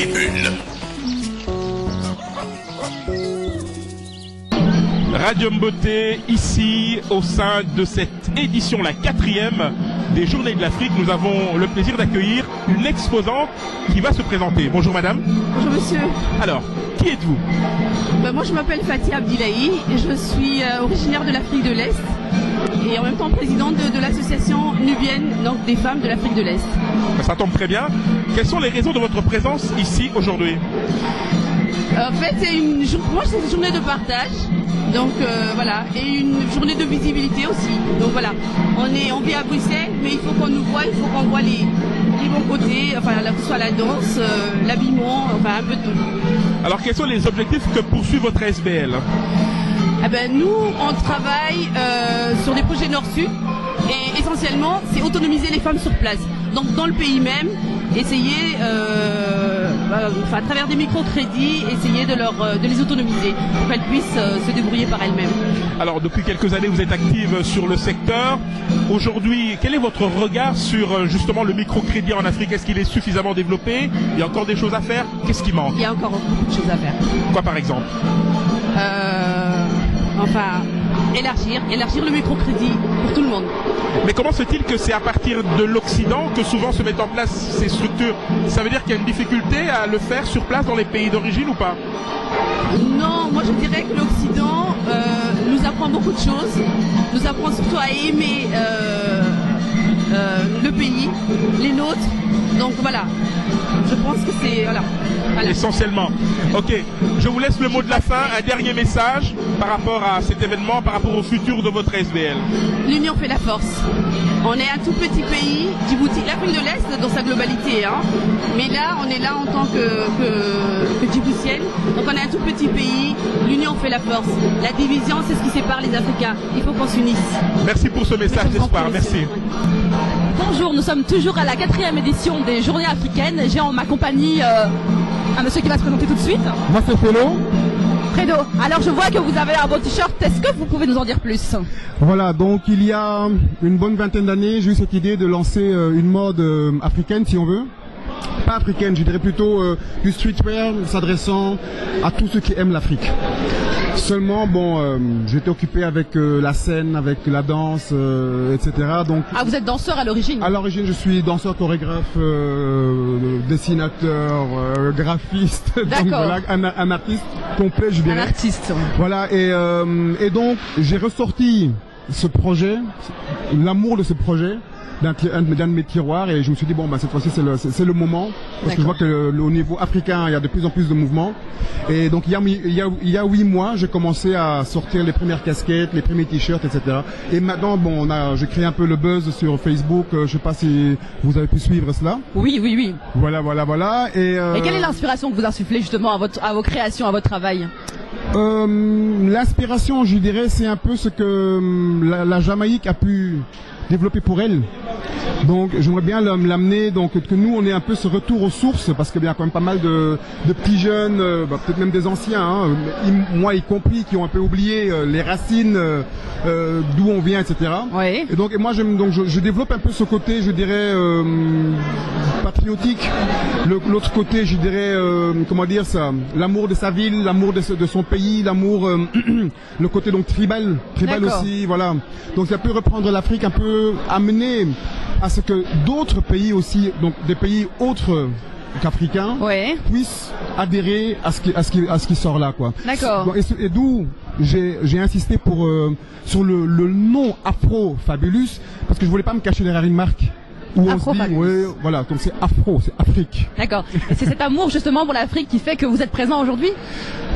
Tribune. Radio Mboté, ici, au sein de cette édition, la 4e des Journées de l'Afrique, nous avons le plaisir d'accueillir une exposante qui va se présenter. Bonjour madame. Bonjour monsieur. Alors, qui êtes-vous? Moi je m'appelle Fatia Abdillahi et je suis originaire de l'Afrique de l'Est et en même temps présidente de l'association nubienne, donc des femmes de l'Afrique de l'Est. Ça tombe très bien. Quelles sont les raisons de votre présence ici aujourd'hui? En fait, pour moi c'est une journée de partage. Donc voilà, et une journée de visibilité aussi. Donc voilà, on vit à Bruxelles, mais il faut qu'on nous voit, il faut qu'on voit les bons côtés, enfin que ce soit la danse, l'habillement, enfin un peu de tout. Alors quels sont les objectifs que poursuit votre SBL? Eh ben, nous, on travaille sur des projets Nord-Sud et essentiellement, c'est autonomiser les femmes sur place. Donc dans le pays même, essayer, à travers des microcrédits, essayer de les autonomiser pour qu'elles puissent se débrouiller par elles-mêmes. Alors depuis quelques années, vous êtes active sur le secteur. Aujourd'hui, quel est votre regard sur justement le microcrédit en Afrique? Est-ce qu'il est suffisamment développé? Il y a encore des choses à faire? Qu'est-ce qui manque? Il y a encore beaucoup de choses à faire. Quoi par exemple? Élargir le microcrédit pour tout le monde. Mais comment se fait-il que c'est à partir de l'Occident que souvent se mettent en place ces structures? Ça veut dire qu'il y a une difficulté à le faire sur place dans les pays d'origine ou pas? Non, moi je dirais que l'Occident nous apprend beaucoup de choses, nous apprend surtout à aimer le pays, les nôtres. Donc voilà, je pense que c'est... Voilà. Essentiellement. Ok, je vous laisse le mot de la fin, un dernier message par rapport à cet événement, par rapport au futur de votre SBL. L'union fait la force. On est un tout petit pays, Djibouti, l'Afrique de l'Est dans sa globalité, hein. Mais là, on est là en tant que Djiboutienne. Donc on est un tout petit pays, l'union fait la force. La division, c'est ce qui sépare les Africains. Il faut qu'on s'unisse. Merci pour ce message d'espoir, merci. Bonjour, nous sommes toujours à la 4e édition des Journées africaines. J'ai en ma compagnie un monsieur qui va se présenter tout de suite. Moi c'est Fredo. Fredo, alors je vois que vous avez un beau t-shirt, est-ce que vous pouvez nous en dire plus? Voilà, donc il y a une bonne vingtaine d'années, j'ai eu cette idée de lancer une mode africaine si on veut. Pas africaine, je dirais plutôt du streetwear s'adressant à tous ceux qui aiment l'Afrique. Seulement, bon, j'étais occupé avec la scène, avec la danse, etc. Donc, ah, vous êtes danseur à l'origine? À l'origine, je suis danseur, chorégraphe, dessinateur, graphiste. Donc voilà, un artiste complet, je dirais. Un artiste. Voilà, et donc j'ai ressorti ce projet, l'amour de ce projet, d'un de mes tiroirs, et je me suis dit bon bah cette fois-ci c'est le moment, parce que je vois que au niveau africain il y a de plus en plus de mouvements, et donc il y a 8 mois j'ai commencé à sortir les premières casquettes, les premiers t-shirts, etc. Et maintenant bon j'ai créé un peu le buzz sur Facebook, je sais pas si vous avez pu suivre cela. Oui. Voilà. Et quelle est l'inspiration que vous insufflez justement à vos créations, à votre travail? L'inspiration, je dirais, c'est un peu ce que la Jamaïque a pu développer pour elle. Donc j'aimerais bien l'amener, donc que nous on ait un peu ce retour aux sources, parce qu'il y a quand même pas mal de petits jeunes, peut-être même des anciens, hein, moi y compris, qui ont un peu oublié les racines, d'où on vient, etc. Oui. Et donc moi je développe un peu ce côté, je dirais, patriotique. L'autre côté, je dirais, comment dire ça, l'amour de sa ville, l'amour de son pays, l'amour, le côté donc tribal aussi, voilà. Donc ça peut reprendre l'Afrique, un peu amener à ce que d'autres pays aussi, donc des pays autres qu'africains, puissent adhérer à ce qui sort là, quoi. D'accord. Et d'où j'ai insisté sur le nom Afro Fabulous, parce que je voulais pas me cacher derrière une marque. Où on se dit, ouais, voilà, donc c'est Afro, c'est Afrique. D'accord. Et c'est cet amour justement pour l'Afrique qui fait que vous êtes présent aujourd'hui?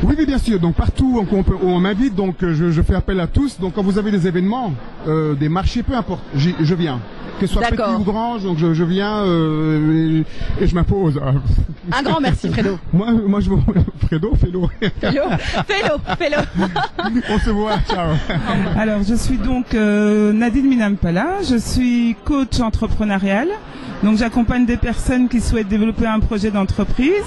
Oui, bien sûr. Donc partout où on m'invite, donc je fais appel à tous. Donc quand vous avez des événements, des marchés, peu importe, je viens. Que ce soit petit ou grand, donc je viens et je m'impose. Un grand merci, Fredo. Moi je veux Fredo. On se voit, ciao. Alors je suis donc Nadine Minampala, je suis coach entrepreneurial. Donc j'accompagne des personnes qui souhaitent développer un projet d'entreprise,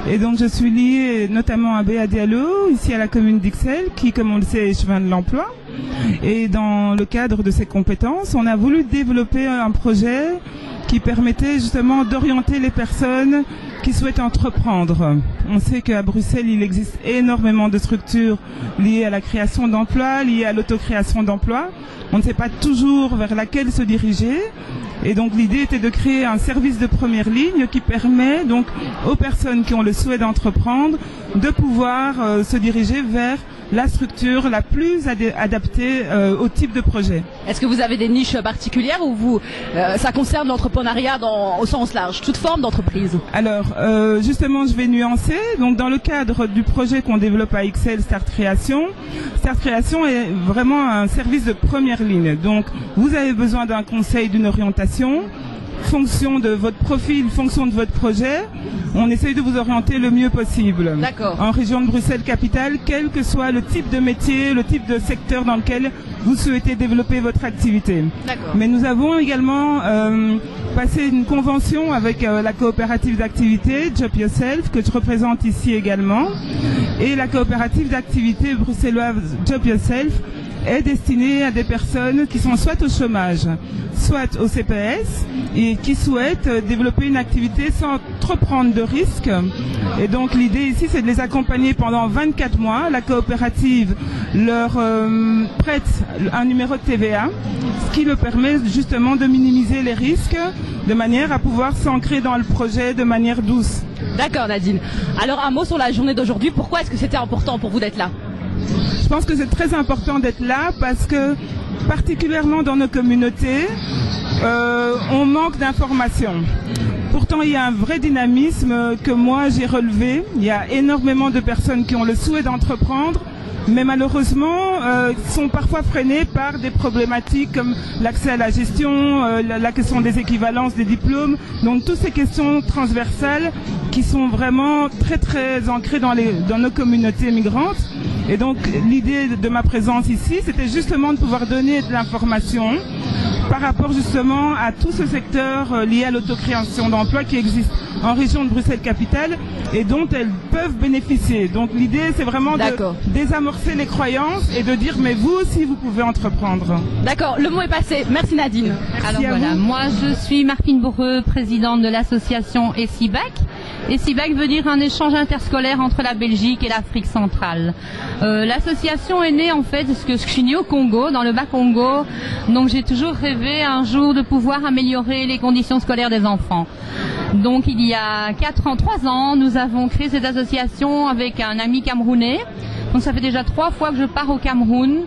et donc je suis liée notamment à Béa Diallo, ici à la commune d'Ixelles, qui comme on le sait est chemin de l'emploi. Et dans le cadre de ses compétences, on a voulu développer un projet qui permettait justement d'orienter les personnes qui souhaitent entreprendre. On sait qu'à Bruxelles, il existe énormément de structures liées à la création d'emplois, liées à l'autocréation d'emplois. On ne sait pas toujours vers laquelle se diriger. Et donc l'idée était de créer un service de première ligne qui permet donc aux personnes qui ont le souhait d'entreprendre de pouvoir se diriger vers la structure la plus adaptée au type de projet. Est-ce que vous avez des niches particulières ou ça concerne l'entrepreneuriat au sens large, toute forme d'entreprise? Alors, justement, je vais nuancer. Donc, dans le cadre du projet qu'on développe à XL Start Création est vraiment un service de première ligne. Donc, vous avez besoin d'un conseil, d'une orientation. Fonction de votre profil, fonction de votre projet, on essaye de vous orienter le mieux possible. D'accord. En région de Bruxelles-Capitale, quel que soit le type de métier, le type de secteur dans lequel vous souhaitez développer votre activité. D'accord. Mais nous avons également passé une convention avec la coopérative d'activité Job Yourself, que je représente ici également. Et la coopérative d'activité bruxelloise Job Yourself est destinée à des personnes qui sont soit au chômage, soit au CPS et qui souhaitent développer une activité sans trop prendre de risques. Et donc l'idée ici, c'est de les accompagner pendant 24 mois. La coopérative leur prête un numéro de TVA, ce qui leur permet justement de minimiser les risques de manière à pouvoir s'ancrer dans le projet de manière douce. D'accord, Nadine. Alors un mot sur la journée d'aujourd'hui. Pourquoi est-ce que c'était important pour vous d'être là? Je pense que c'est très important d'être là parce que, particulièrement dans nos communautés, on manque d'informations. Pourtant, il y a un vrai dynamisme que moi j'ai relevé. Il y a énormément de personnes qui ont le souhait d'entreprendre, mais malheureusement sont parfois freinés par des problématiques comme l'accès à la gestion, la question des équivalences des diplômes, donc toutes ces questions transversales qui sont vraiment très très ancrées dans nos communautés migrantes. Et donc l'idée de ma présence ici, c'était justement de pouvoir donner de l'information par rapport justement à tout ce secteur lié à l'autocréation d'emplois qui existe en région de Bruxelles-Capitale et dont elles peuvent bénéficier. Donc l'idée, c'est vraiment de désamorcer les croyances et de dire mais vous aussi vous pouvez entreprendre. D'accord, le mot est passé. Merci Nadine. Merci. Alors voilà, moi je suis Martine Bourreux, présidente de l'association ESIBAC. ESIBAC veut dire un échange interscolaire entre la Belgique et l'Afrique centrale. L'association est née en fait parce que je suis née au Congo, dans le Bas-Congo, donc j'ai toujours rêvé un jour de pouvoir améliorer les conditions scolaires des enfants. Donc il y a 3 ans, nous avons créé cette association avec un ami camerounais. Donc ça fait déjà 3 fois que je pars au Cameroun.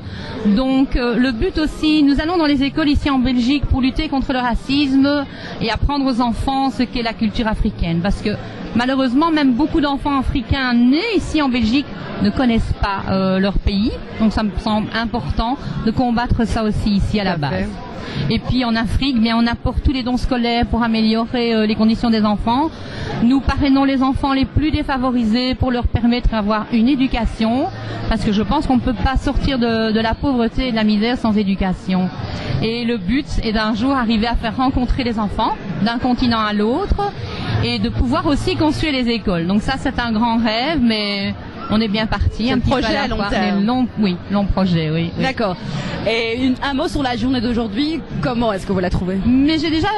Donc le but aussi, nous allons dans les écoles ici en Belgique pour lutter contre le racisme et apprendre aux enfants ce qu'est la culture africaine. Parce que malheureusement, même beaucoup d'enfants africains nés ici en Belgique ne connaissent pas leur pays. Donc ça me semble important de combattre ça aussi ici à la base. Et puis en Afrique, bien, on apporte tous les dons scolaires pour améliorer les conditions des enfants. Nous parrainons les enfants les plus défavorisés pour leur permettre d'avoir une éducation, parce que je pense qu'on ne peut pas sortir de la pauvreté et de la misère sans éducation. Et le but est d'un jour arriver à faire rencontrer les enfants d'un continent à l'autre et de pouvoir aussi construire les écoles. Donc ça, c'est un grand rêve, mais on est bien parti. Un projet à long terme. Long projet, oui. D'accord. Et un mot sur la journée d'aujourd'hui, comment est-ce que vous la trouvez? Mais j'ai déjà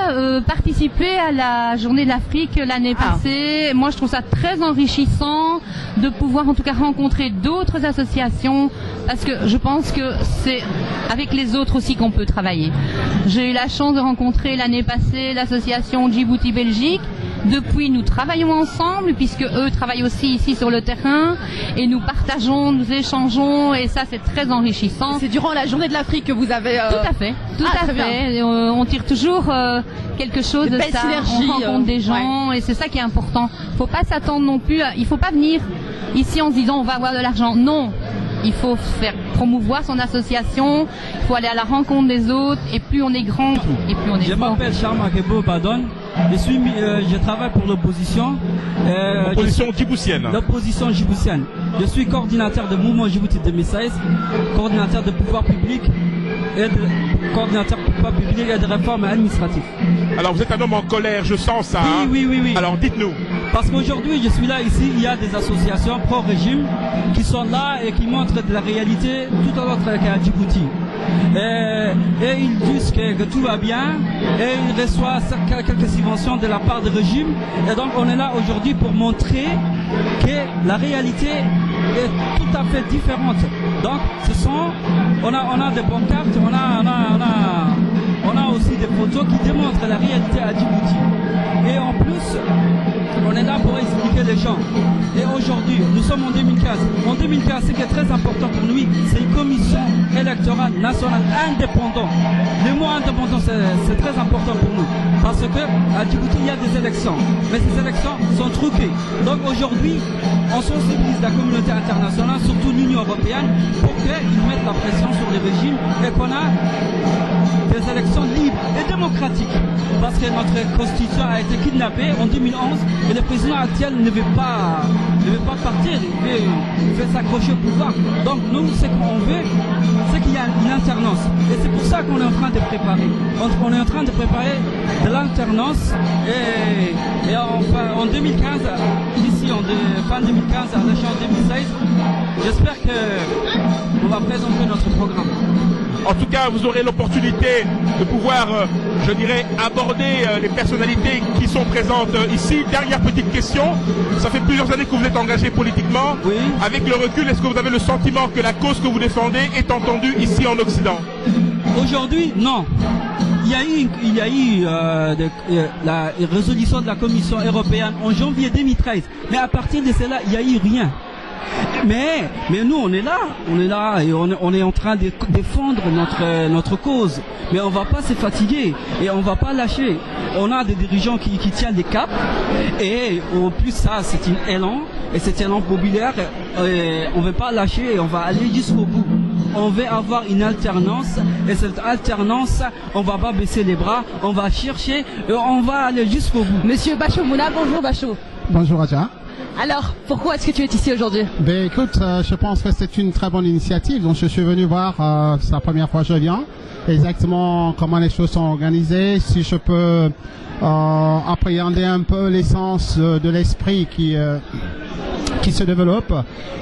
participé à la journée de l'Afrique l'année passée. Moi, je trouve ça très enrichissant de pouvoir en tout cas rencontrer d'autres associations, parce que je pense que c'est avec les autres aussi qu'on peut travailler. J'ai eu la chance de rencontrer l'année passée l'association Djibouti Belgique. Depuis, nous travaillons ensemble, puisque eux travaillent aussi ici sur le terrain, et nous partageons, nous échangeons, et ça, c'est très enrichissant. C'est durant la journée de l'Afrique que vous avez... Tout à fait, tout à fait. On tire toujours quelque chose de ça, on rencontre des gens, et c'est ça qui est important. Faut pas s'attendre non plus, il faut pas venir ici en se disant on va avoir de l'argent. Non, il faut faire promouvoir son association, il faut aller à la rencontre des autres, et plus on est grand, et plus on est fort. Je m'appelle Charles Makebo Badon, je travaille pour l'opposition. L'opposition djiboutienne. L'opposition djiboutienne. Je suis coordinateur de Mouvement Djibouti 2016, coordinateur de pouvoir public et coordinateur de pouvoir public et de réformes administratives. Alors vous êtes un homme en colère, je sens ça. Oui. Alors dites-nous. Parce qu'aujourd'hui, je suis là, ici, il y a des associations pro-régime qui sont là et qui montrent de la réalité tout en autre qu'à Djibouti. et ils disent que tout va bien et ils reçoivent quelques subventions de la part du régime. Et donc on est là aujourd'hui pour montrer que la réalité est tout à fait différente. Donc on a des pancartes, on a aussi des photos qui démontrent la réalité à Djibouti. Et en plus, on est là pour expliquer les gens. Et aujourd'hui, nous sommes en 2015. En 2015, ce qui est très important pour nous, c'est une commission électorale nationale indépendante. Le mot indépendant, c'est très important pour nous. Parce qu'à Djibouti, il y a des élections. Mais ces élections sont truquées. Donc aujourd'hui, on sensibilise la communauté internationale, surtout l'Union européenne, pour qu'ils mettent la pression sur les régimes et qu'on a des élections libres et démocratiques. Parce que notre constitution a été kidnappée en 2011 et le président actuel ne veut pas partir, il veut s'accrocher au pouvoir. Donc nous, ce qu'on veut, c'est qu'il y a une alternance. Et c'est pour ça qu'on est en train de préparer. On est en train de préparer de l'alternance et en 2015, ici fin 2015, à l'échéance 2016, j'espère qu'on va présenter notre programme. En tout cas, vous aurez l'opportunité de pouvoir, je dirais, aborder les personnalités qui sont présentes ici. Dernière petite question. Ça fait plusieurs années que vous êtes engagé politiquement. Oui. Avec le recul, est-ce que vous avez le sentiment que la cause que vous défendez est entendue ici en Occident? Aujourd'hui, non. Il y a eu la résolution de la Commission européenne en janvier 2013. Mais à partir de cela, il n'y a eu rien. Mais nous on est là et on est en train de défendre notre cause. Mais on va pas se fatiguer et on va pas lâcher. On a des dirigeants qui tiennent des caps et en plus ça c'est une élan et cet élan populaire on veut pas lâcher et on va aller jusqu'au bout. On veut avoir une alternance et cette alternance on va pas baisser les bras, on va chercher et on va aller jusqu'au bout. Monsieur Bachot Mouna, bonjour Bachot. Bonjour Adja. Alors, pourquoi est-ce que tu es ici aujourd'hui? Ben écoute, je pense que c'est une très bonne initiative. Donc je suis venu voir, c'est la première fois que je viens, exactement comment les choses sont organisées, si je peux appréhender un peu l'essence de l'esprit qui se développe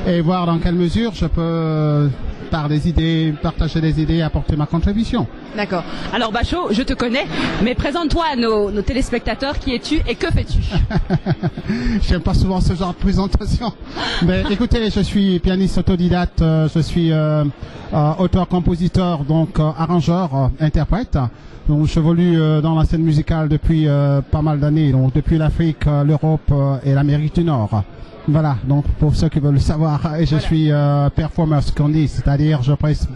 et voir dans quelle mesure je peux partager des idées et apporter ma contribution. D'accord. Alors Bachot, je te connais, mais présente-toi à nos téléspectateurs. Qui es-tu et que fais-tu? J'aime pas souvent ce genre de présentation. Mais écoutez, je suis pianiste autodidacte, je suis auteur-compositeur, donc arrangeur, interprète. Donc j'évolue dans la scène musicale depuis pas mal d'années, donc depuis l'Afrique, l'Europe et l'Amérique du Nord. Voilà, donc pour ceux qui veulent le savoir, et je suis performer, ce qu'on dit, c'est-à-dire je presse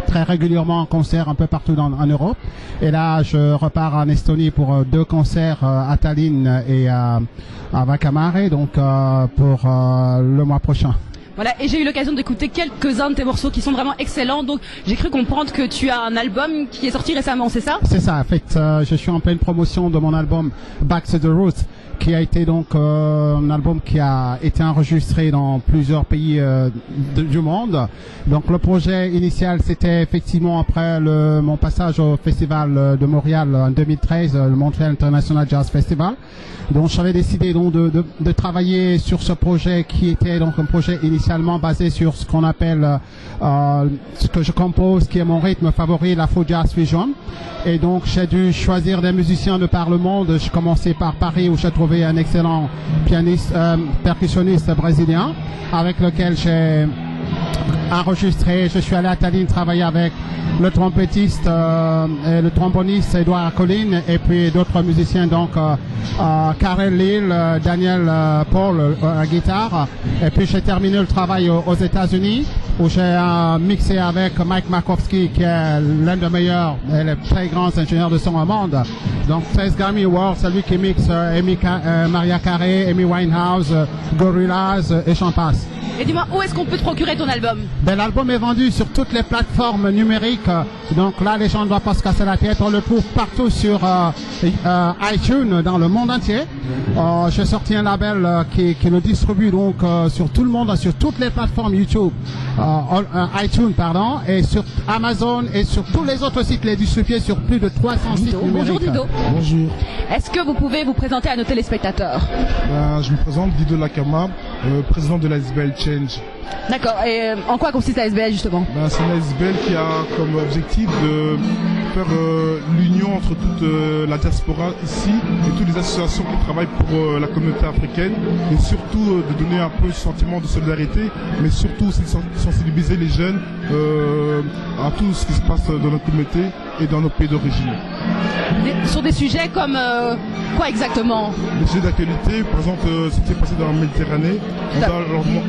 très régulièrement en concert un peu partout en Europe. Et là, je repars en Estonie pour 2 concerts à Tallinn et à Vakamare, donc pour le mois prochain. Voilà, et j'ai eu l'occasion d'écouter quelques-uns de tes morceaux qui sont vraiment excellents, donc j'ai cru comprendre que tu as un album qui est sorti récemment, c'est ça? C'est ça, en fait, je suis en pleine promotion de mon album Back to the Roots, qui a été donc un album qui a été enregistré dans plusieurs pays du monde. Donc le projet initial, c'était effectivement après mon passage au festival de Montréal en 2013, le Montreal International Jazz Festival. Donc j'avais décidé donc de travailler sur ce projet qui était donc un projet initialement basé sur ce qu'on appelle ce que je compose, qui est mon rythme favori, l'Afro Jazz Fusion. Et donc j'ai dû choisir des musiciens de par le monde. Je commençais par Paris où j'ai trouvé un excellent pianiste, percussionniste brésilien avec lequel j'ai enregistré. Je suis allé à Tallinn travailler avec le trompettiste et le tromboniste Edouard Colline et puis d'autres musiciens, donc Karel Lille, Daniel Paul à la guitare. Et puis j'ai terminé le travail aux États-Unis où j'ai mixé avec Mike Markowski, qui est l'un des meilleurs et les très grands ingénieurs de son au monde. Donc 13 Grammy Awards, c'est lui qui mixe Mariah Carey, Amy Winehouse, Gorillaz et j'en passe. Et dis-moi, où est-ce qu'on peut te procurer ton album? Ben, l'album est vendu sur toutes les plateformes numériques. Donc là, les gens ne doivent pas se casser la tête. On le trouve partout sur iTunes dans le monde entier. J'ai sorti un label qui le distribue donc sur tout le monde, sur toutes les plateformes YouTube, iTunes pardon, et sur Amazon et sur tous les autres sites, les distribués sur plus de 300 sites numériques. Bonjour Dido. Bonjour. Est-ce que vous pouvez vous présenter à nos téléspectateurs? Je me présente, Dido Lakama. président de l'ASBL Change. D'accord. Et en quoi consiste l'ASBL justement? C'est une ASBL qui a comme objectif de faire l'union entre toute la diaspora ici et toutes les associations qui travaillent pour la communauté africaine, et surtout de donner un peu ce sentiment de solidarité, mais surtout aussi de sensibiliser les jeunes à tout ce qui se passe dans notre communauté et dans nos pays d'origine. Sur des sujets comme quoi exactement? Les sujets d'actualité, par exemple, ce qui s'est passé dans la Méditerranée,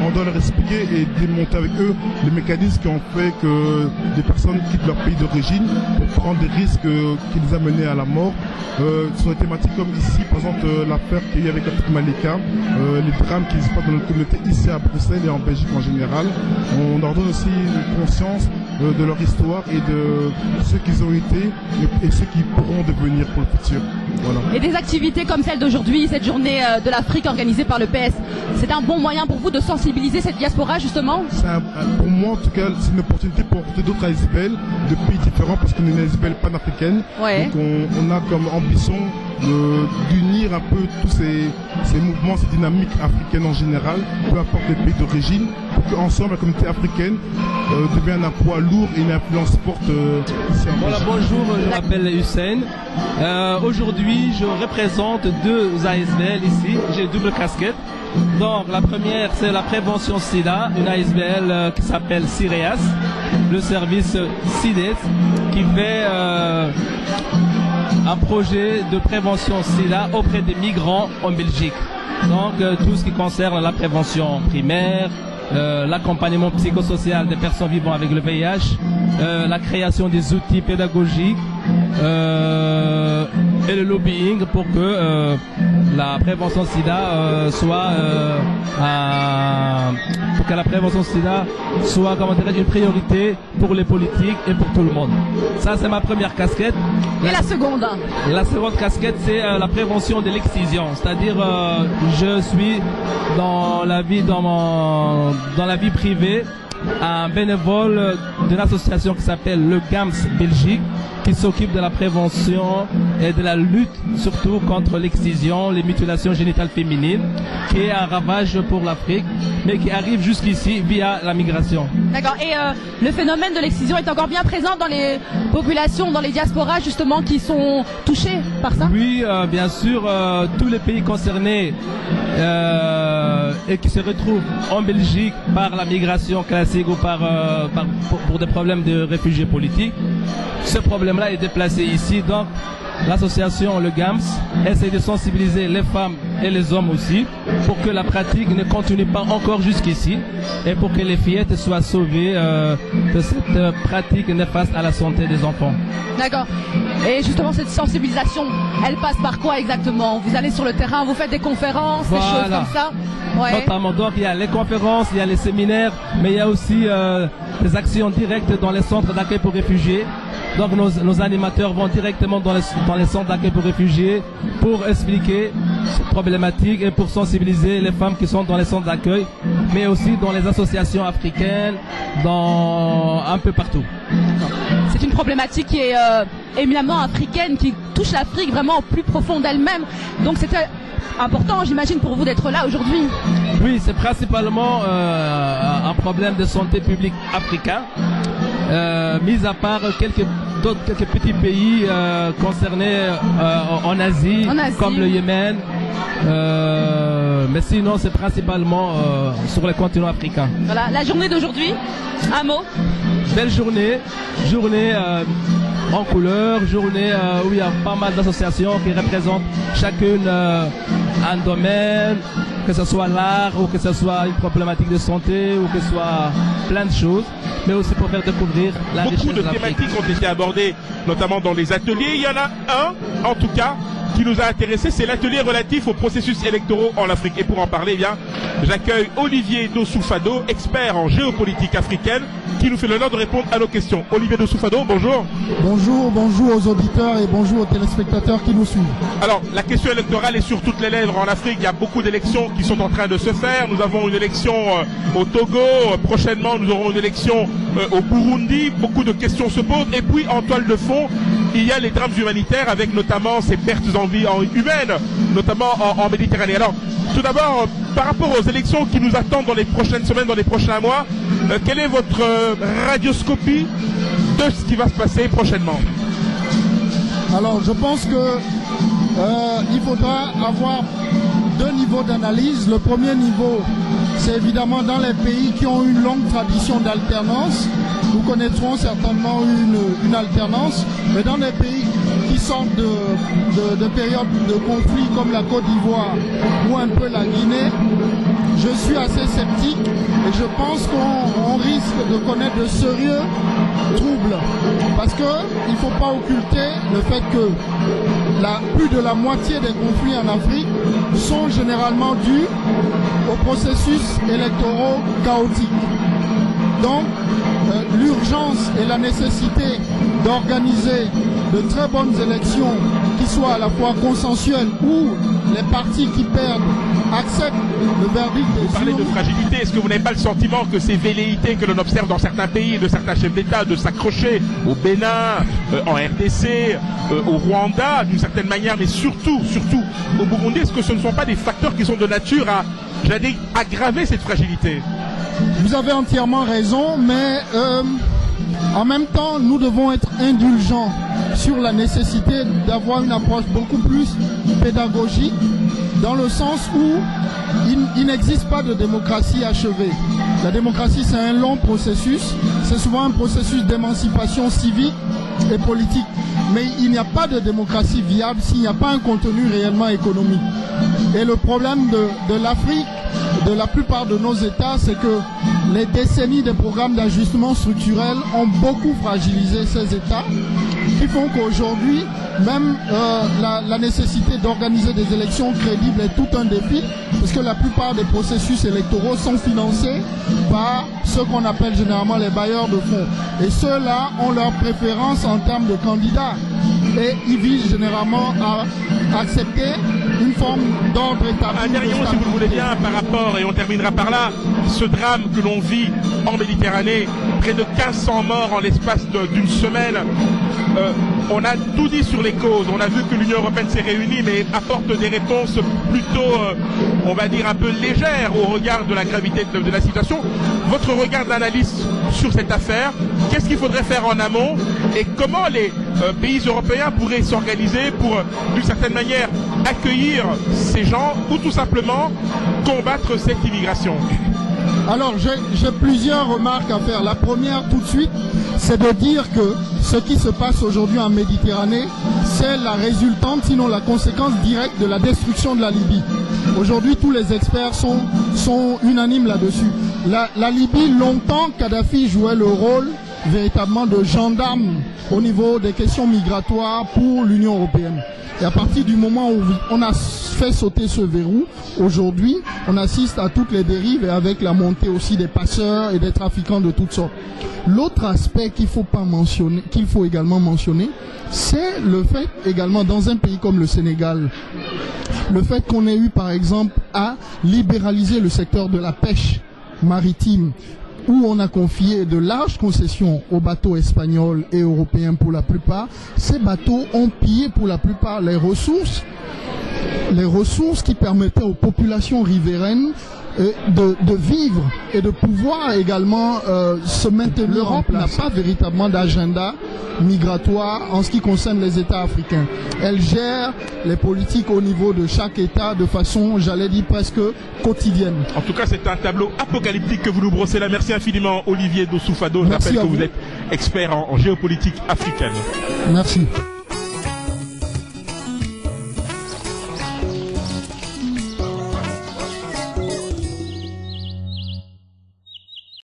on doit leur expliquer et démonter avec eux les mécanismes qui ont fait que des personnes quittent leur pays d'origine pour prendre des risques qui les amènent à la mort. Sur des thématiques comme ici, par exemple, l'affaire qu'il y a avec Afrique Malika, les drames qui se passent dans notre communauté ici à Bruxelles et en Belgique en général. On leur donne aussi une conscience de leur histoire et de ce qu'ils ont été et ce qu'ils pourront devenir pour le futur. Voilà. Et des activités comme celle d'aujourd'hui, cette journée de l'Afrique organisée par le PS, c'est un bon moyen pour vous de sensibiliser cette diaspora justement? Pour moi en tout cas, c'est une opportunité pour d'autres ASBL de pays différents, parce qu'on est une ASBL panafricaine. Ouais. Donc on a comme ambition d'unir un peu tous ces mouvements, ces dynamiques africaines en général, peu importe les pays d'origine, pour qu'ensemble la communauté africaine devienne un poids lourd et une influence forte ici en Voilà, bonjour, je m'appelle Hussein. Aujourd'hui, je représente deux ASBL ici. J'ai double casquette. Donc la première, c'est la prévention SIDA, une ASBL qui s'appelle CIREAS, le service CIDES, qui fait un projet de prévention SIDA auprès des migrants en Belgique. Donc tout ce qui concerne la prévention primaire, l'accompagnement psychosocial des personnes vivant avec le VIH, la création des outils pédagogiques et le lobbying pour que la prévention SIDA soit comment dirais-je, une priorité pour les politiques et pour tout le monde. Ça, c'est ma première casquette. Et la seconde? La seconde casquette, c'est la prévention de l'excision. C'est-à-dire, je suis dans la vie privée un bénévole d'une association qui s'appelle le GAMS Belgique, qui s'occupe de la prévention et de la lutte surtout contre l'excision, les mutilations génitales féminines, qui est un ravage pour l'Afrique, mais qui arrive jusqu'ici via la migration. D'accord. Et le phénomène de l'excision est encore bien présent dans les populations, dans les diasporas justement, qui sont touchés par ça? Oui, bien sûr, tous les pays concernés et qui se retrouvent en Belgique par la migration classique ou pour des problèmes de réfugiés politiques. Ce problème-là est déplacé ici, donc l'association, le GAMS, essaie de sensibiliser les femmes et les hommes aussi pour que la pratique ne continue pas encore jusqu'ici et pour que les fillettes soient sauvées de cette pratique néfaste à la santé des enfants. D'accord. Et justement, cette sensibilisation, elle passe par quoi exactement? Vous allez sur le terrain, vous faites des conférences, des choses comme ça? Ouais. Notamment, donc il y a les conférences, il y a les séminaires, mais il y a aussi des actions directes dans les centres d'accueil pour réfugiés. Donc nos animateurs vont directement dans les centres d'accueil pour réfugiés pour expliquer cette problématique et pour sensibiliser les femmes qui sont dans les centres d'accueil, mais aussi dans les associations africaines, un peu partout. C'est une problématique qui est éminemment africaine, qui touche l'Afrique vraiment au plus profond d'elle-même. Donc c'était important, j'imagine, pour vous d'être là aujourd'hui. Oui, c'est principalement un problème de santé publique africain, mis à part quelques petits pays concernés en Asie, comme le Yémen. Mais sinon, c'est principalement sur le continent africain. Voilà, la journée d'aujourd'hui, un mot. Belle journée en couleur, journée où il y a pas mal d'associations qui représentent chacune un domaine, que ce soit l'art ou que ce soit une problématique de santé ou que ce soit plein de choses, mais aussi pour faire découvrir la richesse de l'Afrique. Beaucoup de thématiques ont été abordées, notamment dans les ateliers. Il y en a un, en tout cas, qui nous a intéressé, c'est l'atelier relatif aux processus électoraux en Afrique. Et pour en parler, eh bien, j'accueille Olivier Dossou-Fado, expert en géopolitique africaine, qui nous fait l'honneur de répondre à nos questions. Olivier Dossou-Fado, bonjour. Bonjour aux auditeurs et bonjour aux téléspectateurs qui nous suivent. Alors, la question électorale est sur toutes les lèvres en Afrique. Il y a beaucoup d'élections qui sont en train de se faire. Nous avons une élection au Togo. Prochainement, nous aurons une élection au Burundi. Beaucoup de questions se posent. Et puis, en toile de fond, il y a les drames humanitaires avec notamment ces pertes humaines, notamment en Méditerranée. Alors, tout d'abord, par rapport aux élections qui nous attendent dans les prochaines semaines, dans les prochains mois, quelle est votre radioscopie de ce qui va se passer prochainement? Alors, je pense que il faudra avoir deux niveaux d'analyse. Le premier niveau, c'est évidemment dans les pays qui ont une longue tradition d'alternance. Nous connaîtrons certainement une alternance, mais dans les pays qui sortent de périodes de conflit comme la Côte d'Ivoire ou un peu la Guinée, je suis assez sceptique et je pense qu'on risque de connaître de sérieux troubles. Parce qu'il ne faut pas occulter le fait que plus de la moitié des conflits en Afrique sont généralement dus aux processus électoraux chaotiques. Donc, l'urgence et la nécessité d'organiser de très bonnes élections qui soient à la fois consensuelles où les partis qui perdent acceptent le verdict des urnes. Vous parlez de fragilité, est-ce que vous n'avez pas le sentiment que ces velléités que l'on observe dans certains pays, de certains chefs d'État, de s'accrocher au Bénin, en RDC, au Rwanda, d'une certaine manière, mais surtout au Burundi, est-ce que ce ne sont pas des facteurs qui sont de nature à, j'allais dire, aggraver cette fragilité? Vous avez entièrement raison, mais en même temps, nous devons être indulgents sur la nécessité d'avoir une approche beaucoup plus pédagogique, dans le sens où il n'existe pas de démocratie achevée. La démocratie, c'est un long processus, c'est souvent un processus d'émancipation civique et politique. Mais il n'y a pas de démocratie viable s'il n'y a pas un contenu réellement économique. Et le problème de l'Afrique, de la plupart de nos États, c'est que les décennies de programmes d'ajustement structurel ont beaucoup fragilisé ces États, qui font qu'aujourd'hui, même la nécessité d'organiser des élections crédibles est tout un défi, parce que la plupart des processus électoraux sont financés par ceux qu'on appelle généralement les bailleurs de fonds. Et ceux-là ont leur préférence en termes de candidats. Et ils visent généralement à accepter une forme d'ordre établi. Un dernier mot, si vous le voulez bien, par rapport, et on terminera par là, ce drame que l'on vit en Méditerranée, près de 1500 morts en l'espace d'une semaine. On a tout dit sur les causes, on a vu que l'Union européenne s'est réunie, mais apporte des réponses plutôt, on va dire, un peu légères au regard de la gravité de la situation. Votre regard d'analyse sur cette affaire, qu'est-ce qu'il faudrait faire en amont et comment les pays européens pourraient s'organiser pour, d'une certaine manière, accueillir ces gens ou tout simplement combattre cette immigration? Alors, j'ai plusieurs remarques à faire. La première, tout de suite, c'est de dire que ce qui se passe aujourd'hui en Méditerranée, c'est la résultante, sinon la conséquence directe de la destruction de la Libye. Aujourd'hui, tous les experts sont unanimes là-dessus. La Libye, longtemps, Kadhafi jouait le rôle véritablement de gendarme au niveau des questions migratoires pour l'Union européenne. Et à partir du moment où on a fait sauter ce verrou, aujourd'hui, on assiste à toutes les dérives et avec la montée aussi des passeurs et des trafiquants de toutes sortes. L'autre aspect qu'il faut également mentionner, c'est le fait également dans un pays comme le Sénégal, le fait qu'on ait eu par exemple à libéraliser le secteur de la pêche maritime, où on a confié de larges concessions aux bateaux espagnols et européens pour la plupart. Ces bateaux ont pillé pour la plupart les ressources qui permettaient aux populations riveraines de vivre et de pouvoir également se maintenir. L'Europe n'a pas véritablement d'agenda migratoire en ce qui concerne les États africains. Elle gère les politiques au niveau de chaque État de façon, j'allais dire, presque quotidienne. En tout cas, c'est un tableau apocalyptique que vous nous brossez là. Merci infiniment, Olivier Dossou-Fado. Je rappelle que vous êtes expert en géopolitique africaine. Merci.